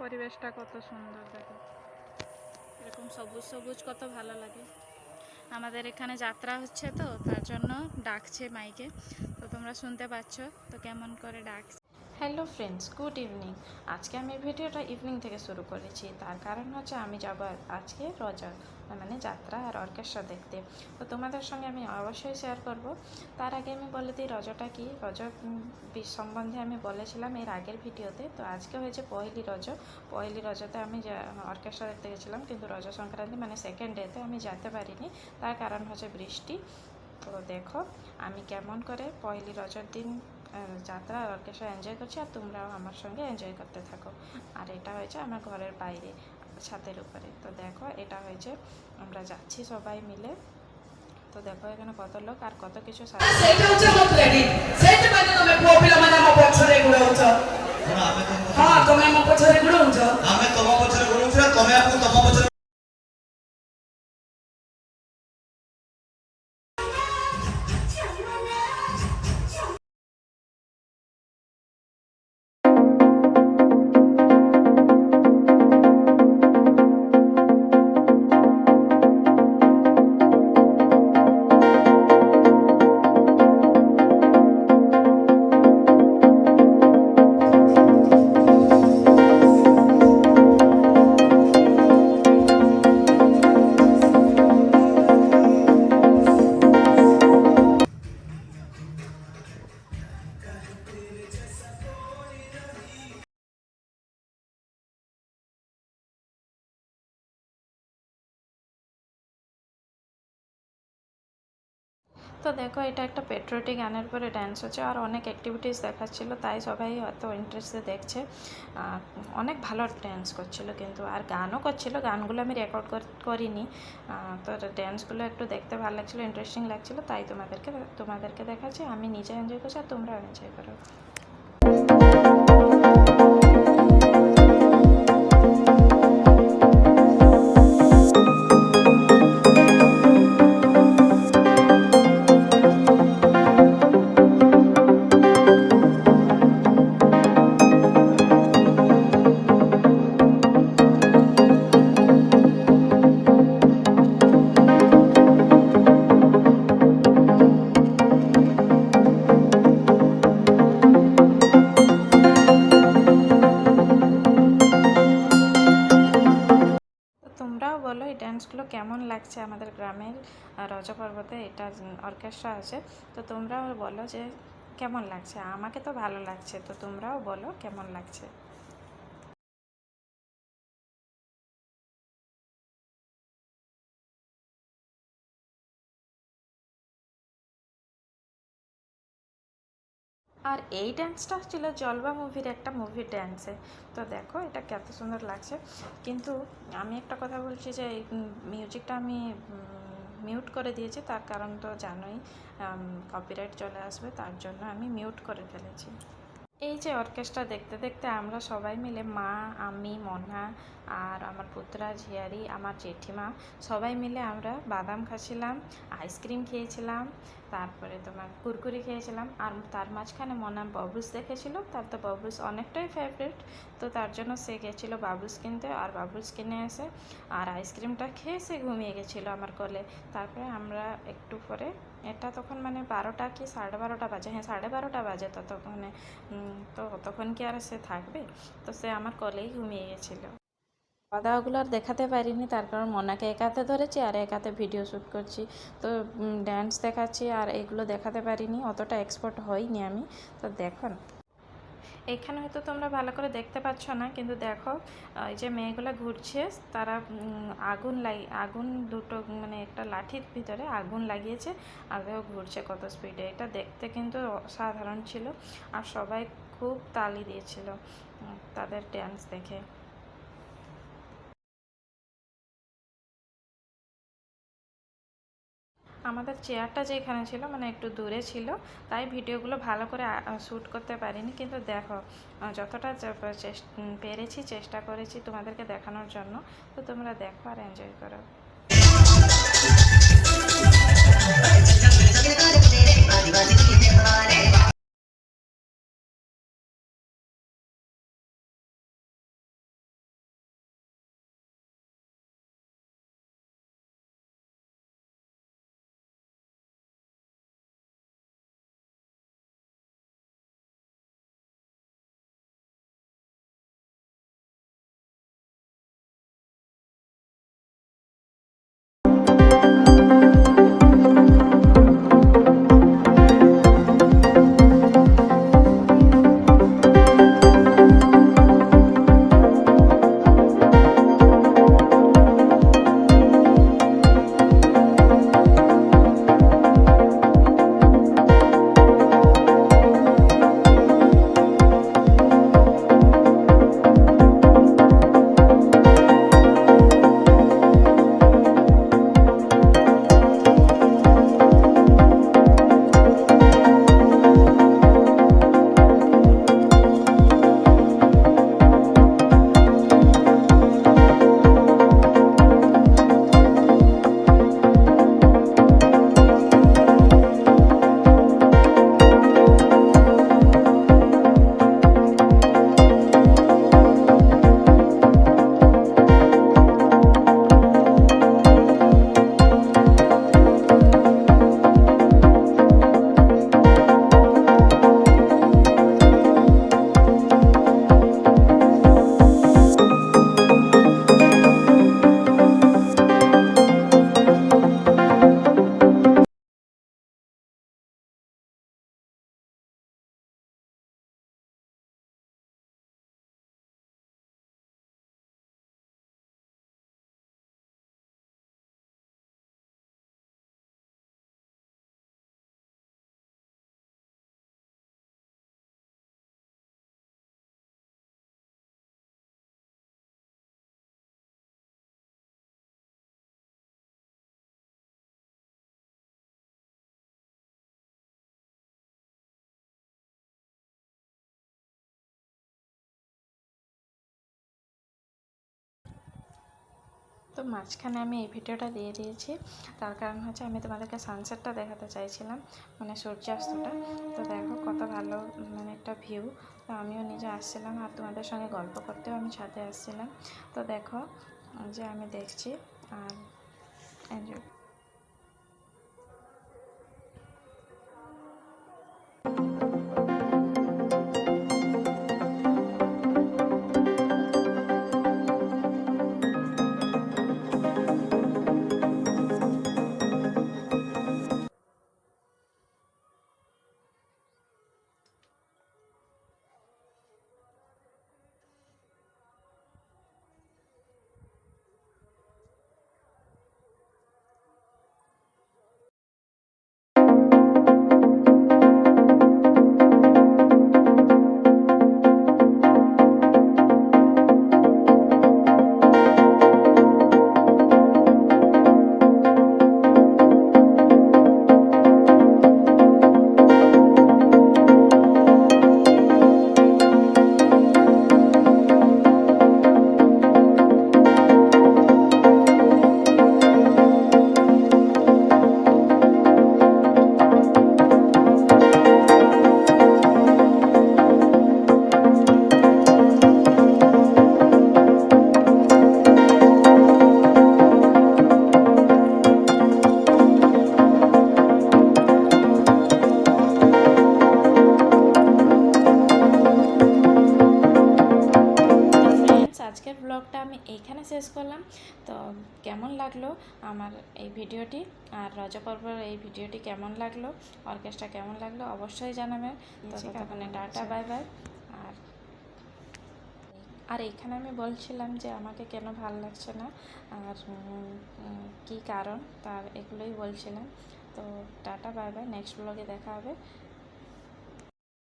পরিবেশটা কত সুন্দর, দেখো এরকম সবুজ সবুজ কত ভালো লাগে। আমাদের এখানে যাত্রা হচ্ছে তো তার জন্য ডাকছে মাইকে, তো তোমরা শুনতে পাচ্ছ তো কেমন করে ডাকছে। Hello friends, good evening. আজকে আমি ভিডিওটা ইভিনিং থেকে শুরু করেছি, তার কারণ হচ্ছে আমি যাব আজকে রজা মানে যাত্রা আর অর্কেস্ট্রা দেখতে। তো তোমাদের সঙ্গে আমি অবশ্যই শেয়ার করব। তার আগে আমি বলে দিই রজটা কি। রজ সম্বন্ধে আমি বলেছিলাম এর আগের ভিডিওতে। তো আজকে হয়েছে পহেলি রজ। পহেলি রজতে আমি অর্কেস্ট্রা দেখতে গেছিলাম, কিন্তু রজ সংক্রান্তি মানে সেকেন্ড ডেতে আমি যেতে পারিনি, তার কারণ হচ্ছে বৃষ্টি। তো দেখো আমি কেমন করে পহেলি রজর দিন যাত্রা আর অর্কেস্ট্রা এনজয় করছি, আর তোমরাও আমার সঙ্গে এনজয় করতে থাকো। আর এটা হয়েছে আমার ঘরের বাইরে ছাদের উপরে। তো দেখো এটা হয়েছে, আমরা যাচ্ছি সবাই মিলে। তো দেখো এখানে কত লোক আর কত কিছু তো দেখো এটা একটা পেট্রিয়টিক গানের পরে ড্যান্স হচ্ছে, আর অনেক অ্যাক্টিভিটিস দেখাচ্ছিলো, তাই সবাই হয়তো ইন্টারেস্টে দেখছে। অনেক ভালো ড্যান্স করছিল কিন্তু, আর গানও করছিল। গানগুলো আমি রেকর্ড করিনি। তো ড্যান্সগুলো একটু দেখতে ভালো লাগছিলো, ইন্টারেস্টিং লাগছিলো, তাই তোমাদেরকে দেখাচ্ছি। আমি নিজে এনজয় করছি আর তোমরাও এনজয় করো। তোমরাও বলো এই ড্যান্সগুলো কেমন লাগছে। আমাদের গ্রামের রজা পর্বতে এটা অর্কেস্ট্রা আছে, তো তোমরাও বলো যে কেমন লাগছে। আমাকে তো ভালো লাগছে, তো তোমরাও বলো কেমন লাগছে। আর এই ডান্সটা ছিল জলবা মুভির একটা মুভির ড্যান্সে। তো দেখো এটা কত সুন্দর লাগছে। কিন্তু আমি একটা কথা বলছি যে এই মিউজিকটা আমি মিউট করে দিয়েছি, তার কারণ তো জানোই কপিরাইট চলে আসবে, তার জন্য আমি মিউট করে ফেলেছি। এই যে অর্কেস্ট্রা দেখতে দেখতে আমরা সবাই মিলে, মা, আমি, মনা আর আমার পুত্রা, ঝিয়ারি, আমার জেঠিমা, সবাই মিলে আমরা বাদাম খাচ্ছিলাম, আইসক্রিম খেয়েছিলাম, তারপরে তোমার কুরকুরি খেয়েছিলাম। আর তার মাঝখানে মনা বাবলুস দেখেছিল, তার তো বাবলুস অনেকটাই ফেভারিট, তো তার জন্য সে গেছিলো বাবলুস কিনতে, আর বাবলুস কিনে এসে আর আইসক্রিমটা খেয়ে সে ঘুমিয়ে গেছিলো আমার কোলে। তারপরে আমরা একটু পরে, এটা তখন মানে 12টা কি 12:30 বাজে, হ্যাঁ 12:30 বাজে, তো তখন কি আর সে থাকবে, তো সে আমার কোলেই ঘুমিয়ে গেছিলো। খাওয়া দাওয়াগুলো আর দেখাতে পারিনি, তার কারণ মনাকে এক হাতে ধরেছি আর এক হাতে ভিডিও শ্যুট করছি, তো ড্যান্স দেখাচ্ছি আর এগুলো দেখাতে পারিনি, অতটা এক্সপার্ট হইনি আমি। তো দেখো না, এখানে হয়তো তোমরা ভালো করে দেখতে পাচ্ছ না, কিন্তু দেখো এই যে মেয়েগুলো ঘুরছে, তারা আগুন দুটো মানে একটা লাঠির ভিতরে আগুন লাগিয়েছে আর ঘুরছে কত স্পিডে। এটা দেখতে কিন্তু অসাধারণ ছিল, আর সবাই খুব তালি দিয়েছিল তাদের ড্যান্স দেখে। আমাদের চেয়ারটা যেখানে ছিল মানে একটু দূরে ছিল, তাই ভিডিওগুলো ভালো করে শ্যুট করতে পারিনি, কিন্তু দেখো যতটা পেরেছি চেষ্টা করেছি তোমাদেরকে দেখানোর জন্য। তো তোমরা দেখো আর এনজয় করো। তো মাঝখানে আমি এই ভিডিওটা দিয়ে দিয়েছি, তার কারণ হচ্ছে আমি তোমাদেরকে সানসেটটা দেখাতে চাইছিলাম, মানে সূর্যাস্তটা। তো দেখো কত ভালো মানে একটা ভিউ। তো আমিও নিজে আসছিলাম আর তোমাদের সঙ্গে গল্প করতেও আমি ছাদে আসছিলাম। তো দেখো যে আমি দেখছি আর এনজয়। আজকের ব্লগটা আমি এইখানে শেষ করলাম। তো কেমন লাগলো আমার এই ভিডিওটি, আর রজপর্বর এই ভিডিওটি কেমন লাগলো, অর্কেস্ট্রা কেমন লাগলো অবশ্যই জানাবেন। তো ততক্ষণে টাটা বাই বাই। আর আর এইখানে আমি বলছিলাম যে আমাকে কেন ভালো লাগছে না আর কী কারণ, তার এগুলোই বলছিলাম। তো টাটা বাই বাই, নেক্সট ব্লগে দেখা হবে।